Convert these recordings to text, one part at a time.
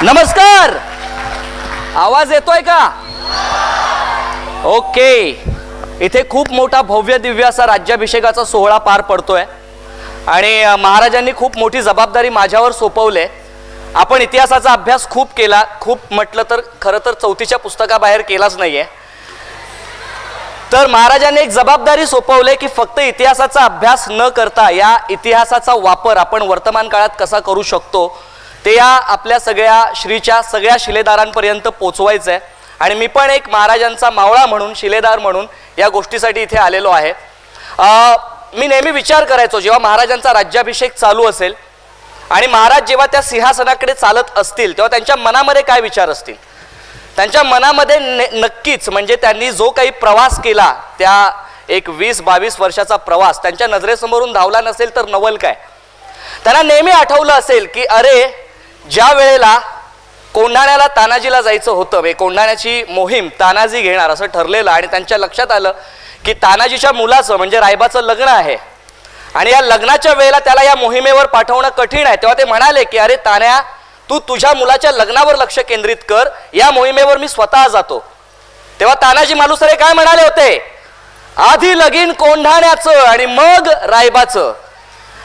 नमस्कार, आवाज येतोय का? ओके. इथे खूप मोठा भव्य दिव्य असा राज्याभिषेकाचा सोहळा पार पडतोय आणि महाराजांनी खूप मोठी जबाबदारी माझ्यावर सोपवले. आपण इतिहासाचा अभ्यास खूप केला, खूप म्हटलं तर खरं तर चौथीच्या पुस्तकाबाहेर केलाच नाहीये. तर महाराजांनी एक जबाबदारी सोपवले की फक्त इतिहासाचा अभ्यास न करता या इतिहासाचा वापर आपण वर्तमान काळात कसा करू शकतो ते या आपल्या सगळ्या श्रीच्या सगळ्या शिलेदारांपर्यंत पोचवायचं आहे. आणि मी पण एक महाराजांचा मावळा म्हणून, शिलेदार म्हणून या गोष्टीसाठी इथे आलेलो आहे. मी नेहमी विचार करायचो जेव्हा महाराजांचा राज्याभिषेक चालू असेल आणि महाराज जेव्हा त्या सिंहासनाकडे चालत असतील तेव्हा त्यांच्या मनामध्ये काय विचार असतील. त्यांच्या मनामध्ये नक्कीच म्हणजे त्यांनी जो काही प्रवास केला त्या एक 20-22 वर्षाचा प्रवास त्यांच्या नजरेसमोरून धावला नसेल तर नवल काय. त्यांना नेहमी आठवलं असेल की अरे, ज्या वेळेला कोंढाण्याला तानाजीला जायचं होतं, कोंढाण्याची मोहीम तानाजी घेणार असं ठरलेलं आणि त्यांच्या लक्षात आलं की तानाजीच्या मुलाचं म्हणजे रायबाचं लग्न आहे आणि या लग्नाच्या वेळेला त्याला या मोहिमेवर पाठवणं कठीण आहे. तेव्हा ते म्हणाले की अरे तान्या, तू तुझ्या मुलाच्या लग्नावर लक्ष केंद्रित कर, या मोहिमेवर मी स्वतः जातो. तेव्हा तानाजी मालुसरे काय म्हणाले होते, आधी लगीन कोंढाण्याचं आणि मग रायबाचं.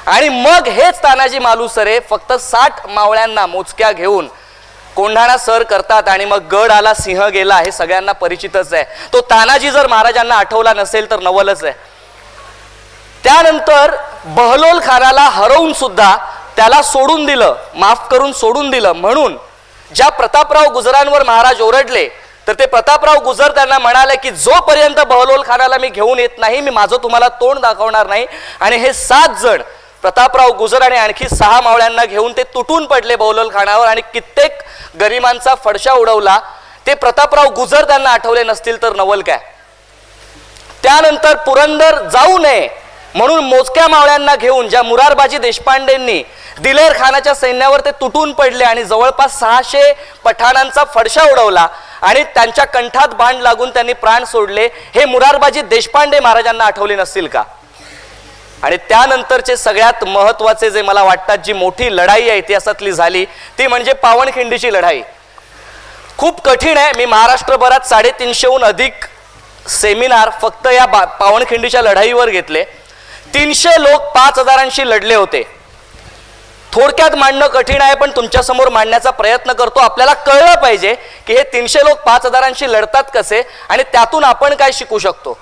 आणि मग हेच तानाजी मालुसरे फक्त 60 मावळ्यांना मोजक्या घेऊन कोंढाणा सर करतात आणि मग गड आला सिंह गेला हे सगळ्यांना परिचितच आहे. तो तानाजी जर महाराजांना आठवला नसेल तर नवलच आहे. त्यानंतर बहलोल खानाला हरवून सुद्धा त्याला सोडून दिलं, माफ करून सोडून दिलं. म्हणून ज्या प्रतापराव गुजरांवर महाराज ओरडले तर ते प्रतापराव गुजर त्यांना म्हणाले की जोपर्यंत बहलोल खानाला मी घेऊन येत नाही मी माझं तुम्हाला तोंड दाखवणार नाही. आणि हे 7 जण प्रतापराव गुजर आणि आणखी 6 मावळ्यांना घेऊन ते तुटून पडले बहलोल खानावर आणि कित्येक गरिबांचा फडशा उडवला. ते प्रतापराव गुजर त्यांना आठवले नसतील तर नवल काय. त्यानंतर पुरंदर जाऊ नये म्हणून मोजक्या मावळ्यांना घेऊन ज्या मुरारबाजी देशपांडेंनी दिलेर खानाच्या सैन्यावर ते तुटून पडले आणि जवळपास 600 पठाणांचा फडशा उडवला आणि त्यांच्या कंठात बाण लागून त्यांनी प्राण सोडले, हे मुरारबाजी देशपांडे महाराजांना आठवले नसतील का. आणि त्यानंतरचे सगळ्यात महत्वाचे जे मला वाटतात जी मोठी लढाई या इतिहासातली झाली ती म्हणजे पावनखिंडीची लढाई. खूप कठीण आहे. मी महाराष्ट्रभरात 350हून अधिक सेमिनार फक्त या पावनखिंडीच्या लढाईवर घेतले. 300 लोक 5000शी लढले होते. थोडक्यात मांडणं कठीण आहे पण तुमच्या समोर मांडण्याचा प्रयत्न करतो. आपल्याला कळलं पाहिजे की हे 300 लोक 5000शी लढतात कसे आणि त्यातून आपण काय शिकू शकतो.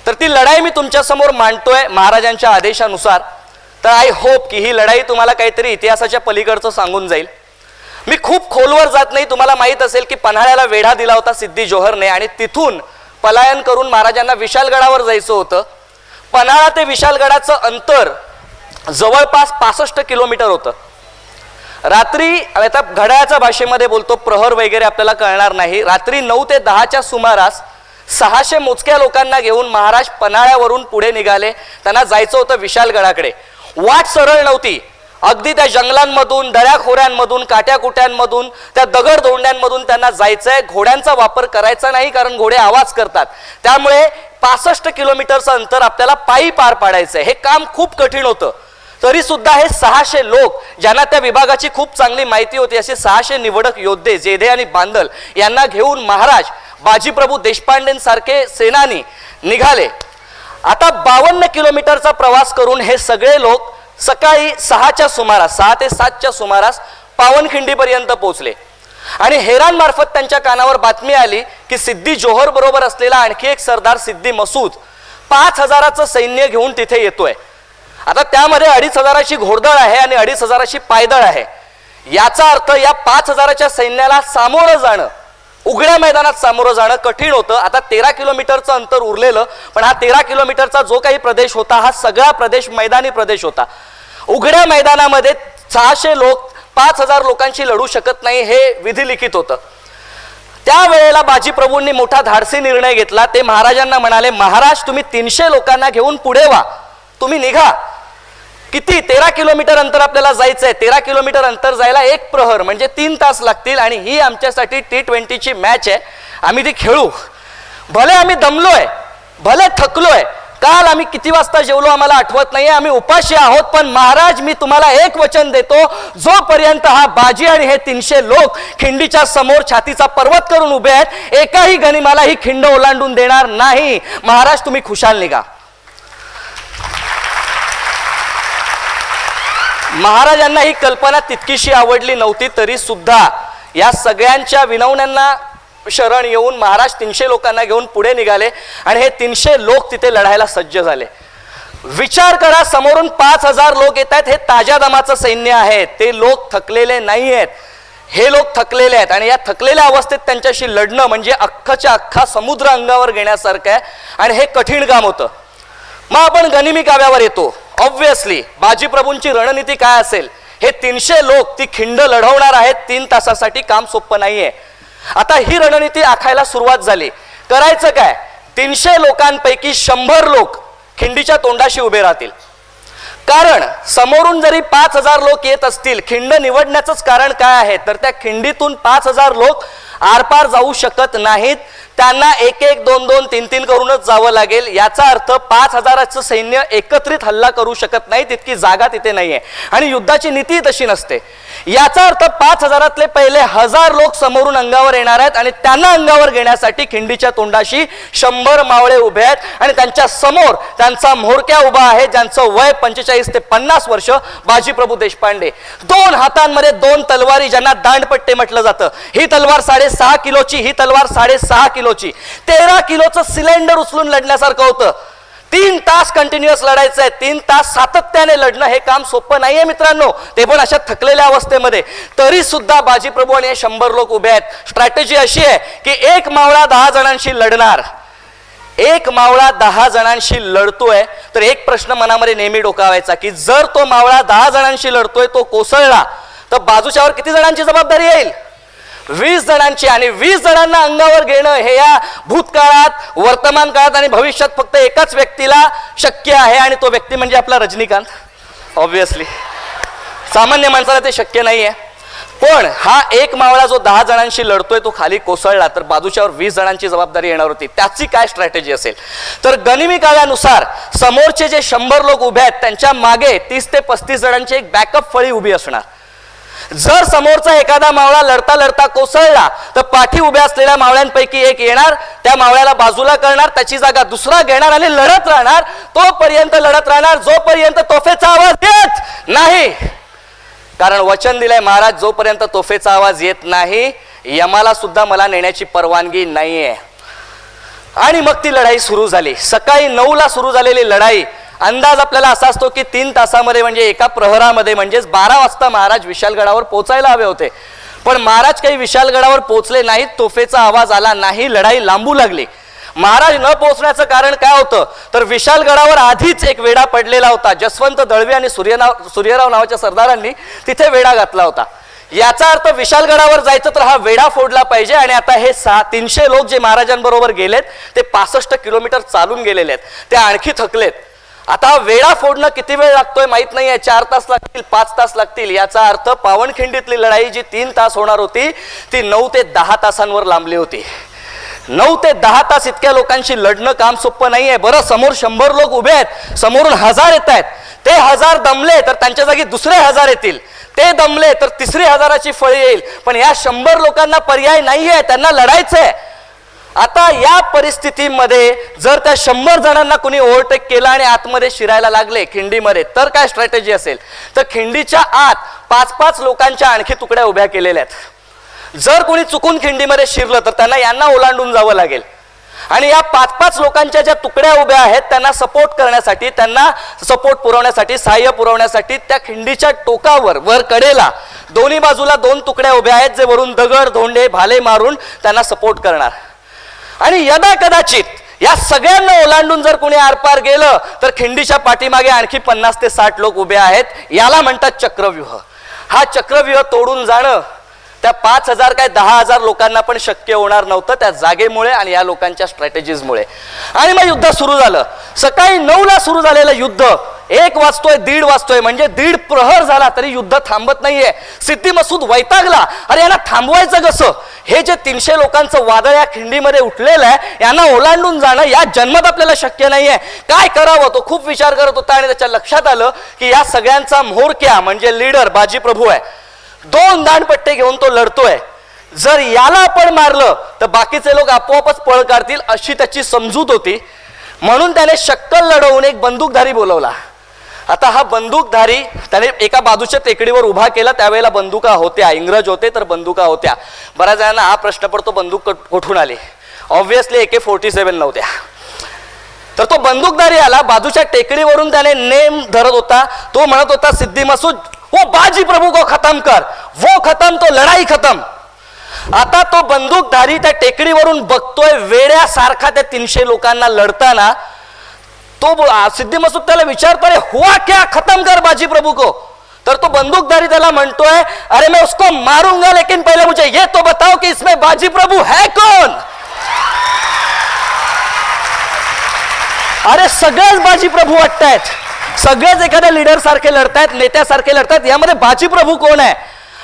तर ती लढाई मी तुमच्या समोर मांडतोय महाराजांच्या आदेशानुसार. तर आय होप की ही लढाई तुम्हाला काहीतरी इतिहासाच्या पलीकडचं सांगून जाईल. मी खूप खोलवर जात नाही. तुम्हाला माहित असेल की पन्हाळ्याला वेढा दिला होता सिद्धी जोहरने आणि तिथून पलायन करून महाराजांना विशालगडावर जायचं होतं. पन्हाळा ते विशालगडाचं अंतर जवळपास 65 किलोमीटर होतं. रात्री, आता घड्याळाच्या भाषेमध्ये बोलतो, प्रहर वगैरे आपल्याला कळणार नाही, रात्री 9 ते 10च्या सुमारास 600 मोजक्या लोकांना घेऊन महाराज पन्हाळ्यावरून पुढे निघाले. त्यांना जायचं होतं विशालगडाकडे. वाट सरळ नव्हती. अगदी त्या जंगलांमधून, दऱ्याखोऱ्यांमधून, काट्याकुट्यांमधून, त्या दगड धोंड्यांमधून त्यांना जायचंय. घोड्यांचा वापर करायचा नाही कारण घोडे आवाज करतात. त्यामुळे 65 किलोमीटरचं अंतर आपल्याला पायी पार पाडायचंय. हे काम खूप कठीण होतं. तरी सुद्धा हे 600 लोक ज्यांना त्या विभागाची खूप चांगली माहिती होती असे 600 निवडक योद्धे जेधे आणि बांदल यांना घेऊन महाराज बाजीप्रभू देशपांडेंसारखे सेनानी निघाले. आता 52 किलोमीटरचा प्रवास करून हे सगळे लोक सकाळी 6च्या सुमारास, 6 ते 7च्या सुमारास पावनखिंडीपर्यंत पोहोचले. आणि हेरान मार्फत त्यांच्या कानावर बातमी आली की सिद्धी जोहर बरोबर असलेला आणखी एक सरदार सिद्धी मसूद 5000चं सैन्य घेऊन तिथे येतोय. आता त्यामध्ये 2500ची घोडदळ आहे आणि 2500ची पायदळ आहे. याचा अर्थ या 5000च्या सैन्याला सामोरं जाणं, उघड्या मैदानात सामोरं जाणं कठीण होतं. आता 13 किलोमीटरचं अंतर उरलेलं पण हा 13 किलोमीटरचा जो काही प्रदेश होता हा सगळा प्रदेश मैदानी प्रदेश होता. उघड्या मैदानामध्ये 600 लोक 5000 लोकांशी लढू शकत नाही हे विधिलिखित होतं. त्यावेळेला बाजीप्रभूंनी मोठा धाडसी निर्णय घेतला. ते महाराजांना म्हणाले, महाराज तुम्ही 300 लोकांना घेऊन पुढे व्हा, तुम्ही निघा. किती 13 किलोमीटर अंतर आपल्याला जायचंय. 13 किलोमीटर अंतर जायला 1 प्रहर म्हणजे 3 तास लागतील आणि ही आमच्यासाठी T20ची मॅच आहे. आम्ही ती खेळू. भले आम्ही दमलोय, भले थकलोय काल आम्ही किती वाजता जेवलो आम्हाला आठवत नाहीये, आम्ही उपाशी आहोत, पण महाराज मी तुम्हाला एक वचन देतो, जोपर्यंत हा बाजी आणि हे 300 लोक खिंडीच्या समोर छातीचा पर्वत करून उभे आहेत, एकाही गनिमाला ही खिंड ओलांडून देणार नाही. महाराज तुम्ही खुशाल निघा. महाराजांना ही कल्पना तितकीशी आवडली नव्हती, तरी सुद्धा या सगळ्यांच्या विनवण्यांना शरण येऊन महाराज 300 लोकांना घेऊन पुढे निघाले आणि हे 300 लोक तिथे लढायला सज्ज झाले. विचार करा, समोरून 5000 लोक येत आहेत. हे ताज्या दमाचं सैन्य आहे, ते लोक थकलेले नाही आहेत, हे लोक थकलेले आहेत आणि या थकलेल्या अवस्थेत त्यांच्याशी लढणं म्हणजे अख्खाच्या अख्खा समुद्र अंगावर घेण्यासारखं आहे आणि हे कठीण काम होतं. मग आपण गनिमी काव्यावर येतो. ऑब्व्हियसली बाजीप्रभूंची रणनीती काय असेल? हे 300 लोक ती खिंड लढवणार आहेत 3 तासासाठी, काम सोपं नाहीये. आता ही रणनीती आखायला सुरुवात झाली. करायचं काय? 300 लोकांपैकी 100 लोक खिंडीच्या तोंडाशी उभे राहतील. कारण समोरून जरी 5000 लोक येत असतील, खिंड निवडण्याचंच कारण काय आहे तर त्या खिंडीतून 5000 लोक आरपार जाऊ शकत नाहीत. त्यांना 1-1, 2-2, 3-3 करूनच जावं लागेल. याचा अर्थ 5000चं सैन्य एकत्रित हल्ला करू शकत नाही, तितकी जागा तिथे नाहीये आणि युद्धाची नीती तशी नसते. याचा अर्थ 5000तले पहिले 1000 लोक समोरून अंगावर येणार आहेत आणि त्यांना अंगावर घेण्यासाठी खिंडीच्या तोंडाशी 100 मावळे उभे आहेत आणि त्यांच्या समोर त्यांचा म्होरक्या उभा आहे, ज्यांचं वय 45 ते 50 वर्ष, बाजीप्रभू देशपांडे. 2 हातांमध्ये 2 तलवारी, ज्यांना दांडपट्टे म्हटलं जातं. ही तलवार 6.5 किलोची, ही तलवार 6.5 किलोची. 13 किलोचं सिलेंडर उचलून लढण्यासारखं होतं. 3 तास कंटिन्युअस लढायचं आहे. 3 तास सातत्याने लढणं हे काम सोपं नाहीये मित्रांनो, ते पण अशा थकलेल्या अवस्थेमध्ये. तरी सुद्धा बाजीप्रभू आणि 100 लोक उभे आहेत. स्ट्रॅटेजी अशी आहे की एक मावळा 10 जणांशी लढणार. एक मावळा 10 जणांशी लढतोय तर एक प्रश्न मनामध्ये नेहमी डोकावायचा की जर तो मावळा 10 जणांशी लढतोय, तो कोसळला तर बाजूच्यावर किती जणांची जबाबदारी येईल? 20 जणांची. आणि 20 जणांना अंगावर घेणं हे या भूतकाळात, वर्तमान काळात आणि भविष्यात फक्त एकाच व्यक्तीला शक्य आहे आणि तो व्यक्ती म्हणजे आपला रजनीकांत. ऑब्व्हियसली सामान्य माणसाला ते शक्य नाहीये. पण हा एक मावळा जो 10 जणांशी लढतोय तो खाली कोसळला तर बाजूच्यावर 20 जणांची जबाबदारी येणार होती. त्याची काय स्ट्रॅटेजी असेल? तर गनिमी काव्यानुसार समोरचे जे 100 लोक उभे आहेत त्यांच्या मागे 30 ते 35 जणांची एक बॅकअप फळी उभी असणार. जर समोरचा एखादा मावळा लढता लढता कोसळला तर पाठी उभ्या असलेल्या मावळ्यांपैकी एक येणार, त्या मावळ्याला बाजूला करणार, त्याची जागा दुसरा घेणार आणि लढत राहणार. तोपर्यंत लढत राहणार जोपर्यंत तोफेचा आवाज येत नाही. कारण वचन दिलंय महाराज, जोपर्यंत तोफेचा आवाज येत नाही यमाला सुद्धा मला नेण्याची परवानगी नाहीये. आणि मग ती लढाई सुरू झाली. सकाळी 9ला सुरू झालेली लढाई, अंदाज आपल्याला असा असतो की 3 तासामध्ये म्हणजे एका प्रहरामध्ये म्हणजेच 12 वाजता महाराज विशालगडावर पोहोचायला हवे होते. पण महाराज काही विशालगडावर पोहोचले नाहीत. तोफेचा आवाज आला नाही, लढाई लांबू लागली. महाराज न पोहोचण्याचं कारण काय होतं तर विशालगडावर आधीच एक वेढा पडलेला होता. जसवंत दळवी आणि सूर्यराव नावाच्या सरदारांनी तिथे वेढा घातला होता. याचा अर्थ विशालगडावर जायचं तर हा वेढा फोडला पाहिजे. आणि आता हे 300 लोक जे महाराजांबरोबर गेलेत ते 65 किलोमीटर चालून गेलेले आहेत, ते आणखी थकलेत. आता वेढा फोडणं किती वेळ लागतोय माहित नाहीये, 4 तास लागतील, 5 तास लागतील. याचा अर्थ पावनखिंडीतली लढाई जी 3 तास होणार होती ती 9 ते 10 तासांवर लांबली होती. 9 ते 10 तास इतक्या लोकांशी लढणं काम सोपं नाहीये. बरं, समोर 100 लोक उभे आहेत, समोरून 1000 येत आहेत. ते 1000 दमले तर त्यांच्या जागी दुसरे 1000 येतील. ते दमले तर तिसरी 1000ची फळी येईल. पण या 100 लोकांना पर्याय नाहीये, त्यांना लढायचंय. आता या परिस्थितीमध्ये जर त्या 100 जणांना कोणी ओव्हरटेक केला आणि आतमध्ये शिरायला लागले खिंडीमध्ये तर काय स्ट्रॅटेजी असेल? तर खिंडीच्या आत 5-5 लोकांच्या आणखी तुकड्या उभ्या केलेल्या आहेत. जर कोणी चुकून खिंडीमध्ये शिरलं तर त्यांना यांना ओलांडून जावं लागेल. आणि या 5-5 लोकांच्या ज्या तुकड्या उभ्या आहेत त्यांना सपोर्ट करण्यासाठी, त्यांना सपोर्ट पुरवण्यासाठी, सहाय्य पुरवण्यासाठी त्या खिंडीच्या टोकावर वर कडेला दोन्ही बाजूला 2 तुकड्या उभ्या आहेत जे वरून दगड, धोंडे, भाले मारून त्यांना सपोर्ट करणार. आणि यदा कदाचित या सगळ्यांना ओलांडून जर कोणी आरपार गेलं तर खिंडीच्या पाठीमागे आणखी 50 ते 60 लोक उभे आहेत. याला म्हणतात चक्रव्यूह. हा चक्रव्यूह तोडून जाणं त्या 5000 काय 10,000 लोकांना पण शक्य होणार नव्हतं, त्या जागेमुळे आणि या लोकांच्या स्ट्रॅटेजीजमुळे. आणि मग युद्ध सुरू झालं. सकाळी 9ला सुरू झालेलं युद्ध 1 वाजतोय, 1:30 वाजतोय, म्हणजे 1:30 प्रहर झाला तरी युद्ध थांबत नाहीये. सिद्दी मसूद वैतागला, अरे यांना थांबवायचं कसं? हे जे 300 लोकांचं वादळ या खिंडीमध्ये उठलेलं आहे, यांना ओलांडून जाणं या जन्मात आपल्याला शक्य नाहीये. काय करावं? तो खूप विचार करत होता आणि त्याच्या लक्षात आलं की या सगळ्यांचा म्होरक्या म्हणजे लीडर बाजी प्रभू आहे. 2 दांडपट्टे घेऊन तो लढतोय. जर याला आपण मारलं तर बाकीचे लोक आपोआपच पळ काढतील अशी त्याची समजूत होती. म्हणून त्याने शक्कल लढवून एक बंदूकधारी बोलवला. आता हा बंदूकधारी त्याने एका बाजूच्या टेकडीवर उभा केला. त्यावेळेला बंदुका होत्या, इंग्रज होते तर बंदुका होत्या. बऱ्याच जणांना हा प्रश्न पडतो, बंदूक कुठून आली? ऑब्व्हियसली AK-47 नव्हत्या. तर तो बंदूकधारी आला, बाजूच्या टेकडीवरून त्याने नेम धरत होता. तो म्हणत होता, सिद्दी मसूद वो बाजी प्रभू को खत्म कर, वो खत्म तो लढाई खत्म. आता तो बंदूकधारी त्या टेकडीवरून बघतोय वेड्यासारखा त्या 300 लोकांना लढताना. तो सिद्दी मसूद त्याला विचारतोय, हुआ क्या, खत्म कर बाजी प्रभू को. तर तो बंदूकधारी त्याला म्हणतोय, अरे मैं उसको मारूंगा लेकिन पहले मुझे ये तो बताओ कि इसमें बाजी प्रभू है कौन? अरे सगळेच बाजी प्रभू वाटतायत, सगळेच एखाद्या लीडर सारखे लढतायत, नेत्यासारखे लढतायत, यामध्ये बाजी प्रभू कोण आहे?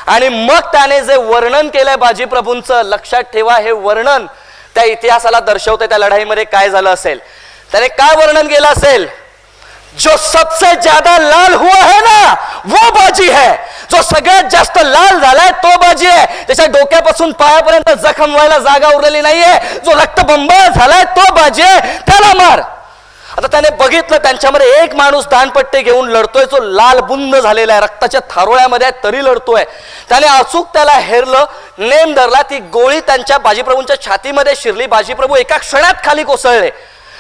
आणि मग त्याने जे वर्णन केलंय बाजी प्रभूंचं, लक्षात ठेवा, हे वर्णन त्या इतिहासाला दर्शवते त्या लढाईमध्ये काय झालं असेल. त्याने काय वर्णन केलं असेल? जो सबसे ज्यादा लाल हुआ है ना वो बाजी है. जो सगळ्यात जास्त लाल झालाय तो बाजी आहे. त्याच्या डोक्यापासून पायापर्यंत जखम व्हायला जागा उरलेली नाहीये. जो रक्तबंबाळ झालाय तो बाजी आहे, त्याला मार. आता त्याने बघितलं त्यांच्यामध्ये एक माणूस दानपट्टे घेऊन लढतोय, जो लाल बुंद झालेला आहे, रक्ताच्या थारोळ्यामध्ये तरी लढतोय. त्याने अचूक त्याला हेरलं, नेम धरला, ती गोळी त्यांच्या बाजीप्रभूंच्या छातीमध्ये शिरली. बाजीप्रभू एका क्षणात खाली कोसळले.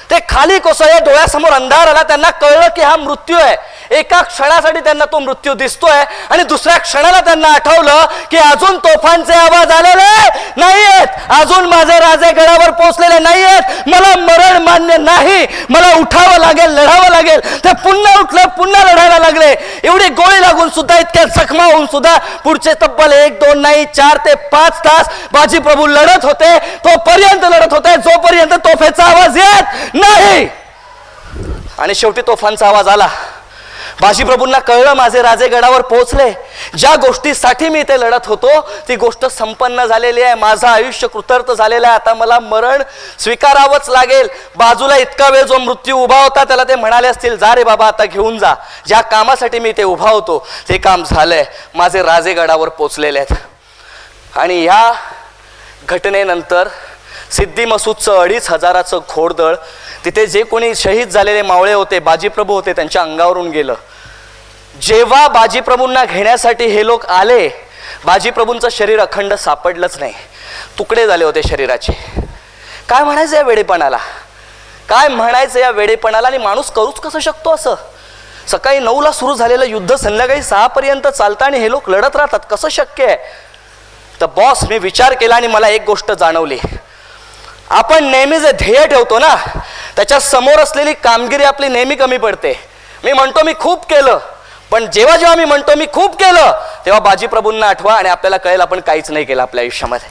ते खाली कोसळले, डोळ्यासमोर अंधार आला. त्यांना कळलं की हा मृत्यू आहे. एका क्षणासाठी त्यांना तो मृत्यू दिसतोय आणि दुसऱ्या क्षणाला त्यांना आठवलं की अजून तोफांचे आवाज आलेले नाहीयेत, अजून माझे राजे गडावर पोहोचलेले नाहीयेत, मला मरण मान्य नाही, मला उठावं लागेल, लढावं लागेल. ते पुन्हा उठले, पुन्हा लढायला लागले. एवढी गोळी लागून सुद्धा, इतक्या जखमा होऊन सुद्धा पुढचे तब्बल 1, 2 नाही 4 ते 5 तास बाजी प्रभू लढत होते. तोपर्यंत लढत होते जोपर्यंत तोफेचा आवाज येत नाही. आणि शेवटी तोफांचा आवाज आला. बाजीप्रभूंना कळलं माझे राजे गडावर पोहोचले. ज्या गोष्टीसाठी मी इथे लढत होतो ती गोष्ट संपन्न झालेली आहे. माझं आयुष्य कृतार्थ झालेलं आहे. आता मला मरण स्वीकारावंच लागेल. बाजूला इतका वेळ जो मृत्यू उभा होता त्याला ते म्हणाले असतील, जा रे बाबा आता घेऊन जा. ज्या कामासाठी मी इथे उभा होतो ते काम झालंय. माझे राजे गडावर पोहोचलेले आहेत. आणि या घटनेनंतर सिद्दी मसूदचं 2,500चं घोडदळ, तिथे जे कोणी शहीद झालेले मावळे होते, बाजीप्रभू होते, त्यांच्या अंगावरून गेलं. जेव्हा बाजीप्रभूंना घेण्यासाठी हे लोक आले, बाजीप्रभूंचं शरीर अखंड सापडलंच नाही, तुकडे झाले होते शरीराचे. काय म्हणायचं या वेडेपणाला? काय म्हणायचं या वेडेपणाला? आणि माणूस करूच कसं शकतो असं? सकाळी 9ला सुरू झालेलं युद्ध संध्याकाळी 6 पर्यंत चालतं आणि हे लोक लढत राहतात, कसं शक्य आहे? तर बॉस, मी विचार केला आणि मला एक गोष्ट जाणवली. आपण नेहमी जे ध्येय ठेवतो ना त्याच्या समोर असलेली कामगिरी आपली नेहमी कमी पडते. मी म्हणतो मी खूप केलं, पण जेव्हा जेव्हा मी म्हणतो मी खूप केलं तेव्हा बाजीप्रभूंना आठवा आणि आपल्याला कळेल आपण काहीच नाही केलं आपल्या आयुष्यामध्ये.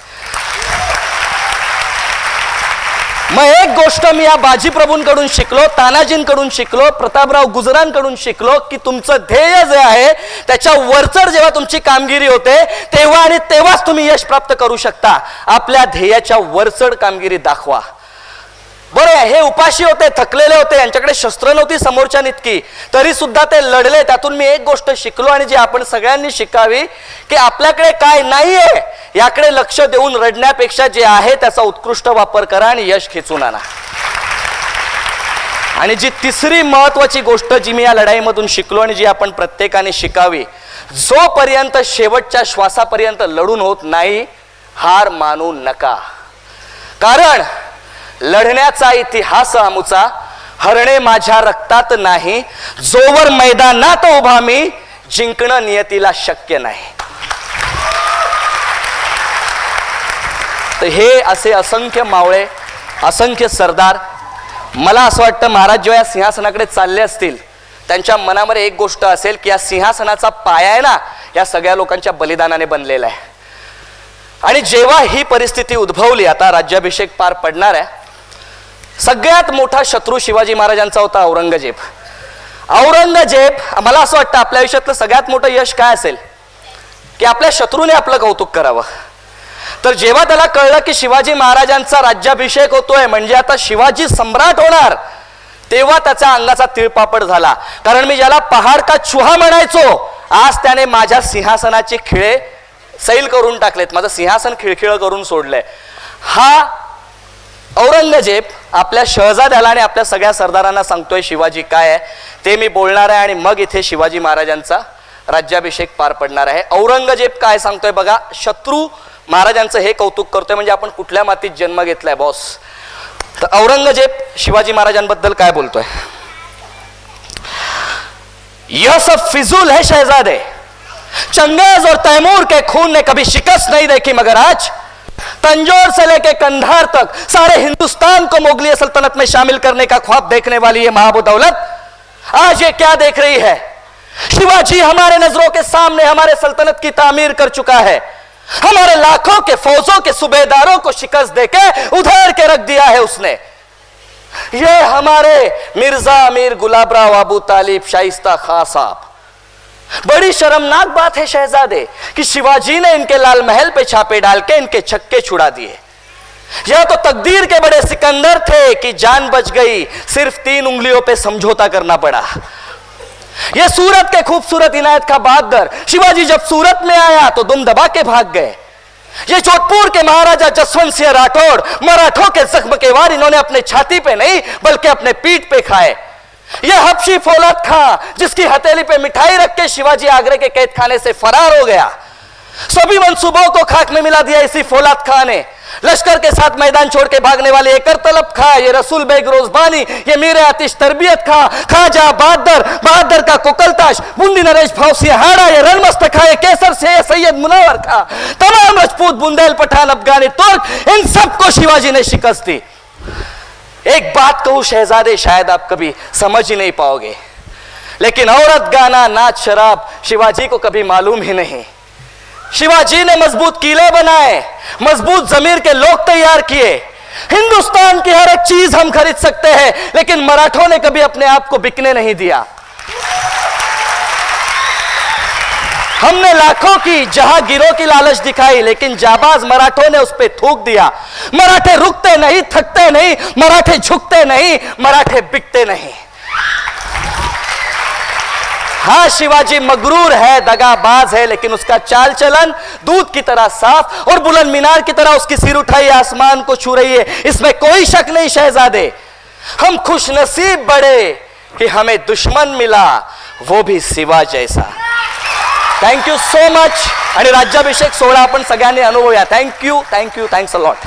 मग एक गोष्ट मी या बाजीप्रभूंकडून शिकलो, तानाजींकडून शिकलो, प्रतापराव गुजरांकडून शिकलो की तुमचं ध्येय जे आहे त्याच्या वरचढ जेव्हा तुमची कामगिरी होते तेव्हा आणि तेव्हाच तुम्ही यश प्राप्त करू शकता. आपल्या ध्येयाच्या वरचढ कामगिरी दाखवा. बरं, हे उपाशी होते, थकलेले होते, यांच्याकडे शस्त्र नव्हती समोरच्या इतकी, तरी सुद्धा ते लढले. त्यातून मी एक गोष्ट शिकलो आणि जी आपण सगळ्यांनी शिकावी की आपल्याकडे काय नाहीये याकडे लक्ष देऊन रडण्यापेक्षा जे आहे त्याचा उत्कृष्ट वापर करा आणि यश खेचून आणा. आणि जी तिसरी महत्वाची गोष्ट जी मी या लढाईमधून शिकलो आणि जी आपण प्रत्येकाने शिकावी, जोपर्यंत शेवटच्या श्वासापर्यंत लढून होत नाही हार मानू नका. कारण लढण्याचा इतिहास आमुचा, हरणे माझ्या रक्तात नाही, जोवर मैदानात उभा मी जिंकणं नियतीला शक्य नाही. तर हे असे असंख्य मावळे, असंख्य सरदार, मला असं वाटतं महाराज जेव्हा या सिंहासनाकडे चालले असतील त्यांच्या मनामध्ये एक गोष्ट असेल की या सिंहासनाचा पाया आहे ना या सगळ्या लोकांच्या बलिदानाने बनलेला आहे. आणि जेव्हा ही परिस्थिती उद्भवली, आता राज्याभिषेक पार पडणार आहे, सगळ्यात मोठा शत्रू शिवाजी महाराजांचा होता औरंगजेब. औरंगजेब, मला असं वाटतं आपल्या आयुष्यातलं सगळ्यात मोठं यश काय असेल की आपल्या शत्रूने आपलं कौतुक करावं. तर जेव्हा त्याला कळलं की शिवाजी महाराजांचा राज्याभिषेक होतोय, म्हणजे आता शिवाजी सम्राट होणार, तेव्हा त्याच्या अंगाचा तिळपापड झाला. कारण मी ज्याला पहाड का चुहा म्हणायचो, आज त्याने माझ्या सिंहासनाचे खिळे सैल करून टाकलेत, माझं सिंहासन खिळखिळ करून सोडलंय. हा औरंगजेब आपल्या शहजाद्याला आणि आपल्या सगळ्या सरदारांना सांगतोय शिवाजी काय आहे ते मी बोलणार आहे, आणि मग इथे शिवाजी महाराजांचा राज्याभिषेक पार पडणार आहे. औरंगजेब काय सांगतोय बघा, शत्रू महाराजांचं हे कौतुक करतोय म्हणजे आपण कुठल्या मातीत जन्म घेतलाय बॉस. तर औरंगजेब शिवाजी महाराजांबद्दल काय बोलतोय, यह सब फिजूल है शहजादे, चंगेज और तैमूर के खून ने कभी शिकस्त नहीं देखी, मगर आज तंजौर से लेके कंधार तक सारे हिंदुस्तान को मुगलिया सल्तनत में शामिल करने का ख्वाब देखने वाली ये महाबदौलत आज ये क्या देख रही है. शिवाजी हमारे नजरों के सामने हमारे सल्तनत की तामीर कर चुका है, हमारे लाखों के फौजों के सूबेदारों को शिकस्त देके उधेड़ के रख दिया है उसने. ये हमारे मिर्जा अमीर गुलाबराव अबू तालिब शाइस्ता खां साहब, बड़ी शर्मनाक बात है शहजादे कि शिवाजी ने इनके लाल महल पे छापे डाल के इनके छक्के छुड़ा दिए. यह तो तकदीर के बड़े सिकंदर थे कि जान बच गई, सिर्फ 3 उंगलियों पे समझौता करना पड़ा. ये सूरत के खूबसूरत इनायत का बहादुर शिवाजी जब सूरत में आया तो दुम दबा के भाग गए. ये जोधपुर के महाराजा जसवंत सिंह राठौड़ मराठों के जख्म के वार इन्होंने अपने छाती पे नहीं बल्कि अपने पीठ पे खाए. यह हबशी फौलाद खां जिसकी हथेली पे मिठाई रख के शिवाजी आगरे के कैद खाने से फरार हो गया, सभी मंसूबों को खाक में मिला दिया इसी फौलाद खां ने. लश्कर के साथ मैदान छोड़ के भागने वाले एकर तलब खां, ये रसूल बेग रोजबानी, ये मीर आतिश तरबियत खां, खाजा बहादुर, बहादुर का कोकलताश, बूंदी नरेश भावसी हाड़ा, ये रणमस्त खां, ये केसर से सैयद मुनव्वर खां, तमाम राजपूत बुंदेल पठान अफगानी तुर्क, इन सबको शिवाजी ने शिकस्त दी. एक बात कहूं शहजादे, शायद आप कभी समझ ही नहीं पाओगे, लेकिन औरत गाना नाच शराब शिवाजी को कभी मालूम ही नहीं. शिवाजी ने मजबूत किले बनाए, मजबूत जमीर के लोग तैयार किए. हिंदुस्तान की हर एक चीज हम खरीद सकते हैं, लेकिन मराठों ने कभी अपने आप को बिकने नहीं दिया. हमने लाखों की जहांगीरों की लालच दिखाई, लेकिन जाबाज मराठों ने उस पर थूक दिया. मराठे रुकते नहीं, थकते नहीं, मराठे झुकते नहीं, मराठे बिकते नहीं. हाँ, शिवाजी मगरूर है, दगाबाज है, लेकिन उसका चाल चलन दूध की तरह साफ और बुलंद मीनार की तरह उसकी सिर उठाई आसमान को छू रही है, इसमें कोई शक नहीं शहजादे. हम खुशनसीब बड़े कि हमें दुश्मन मिला, वो भी शिवा जैसा. Thank you so much. आणि राज्याभिषेक सोहळा आपण सगळ्यांनी अनुभवूया. Thank you, thank you, thanks a lot.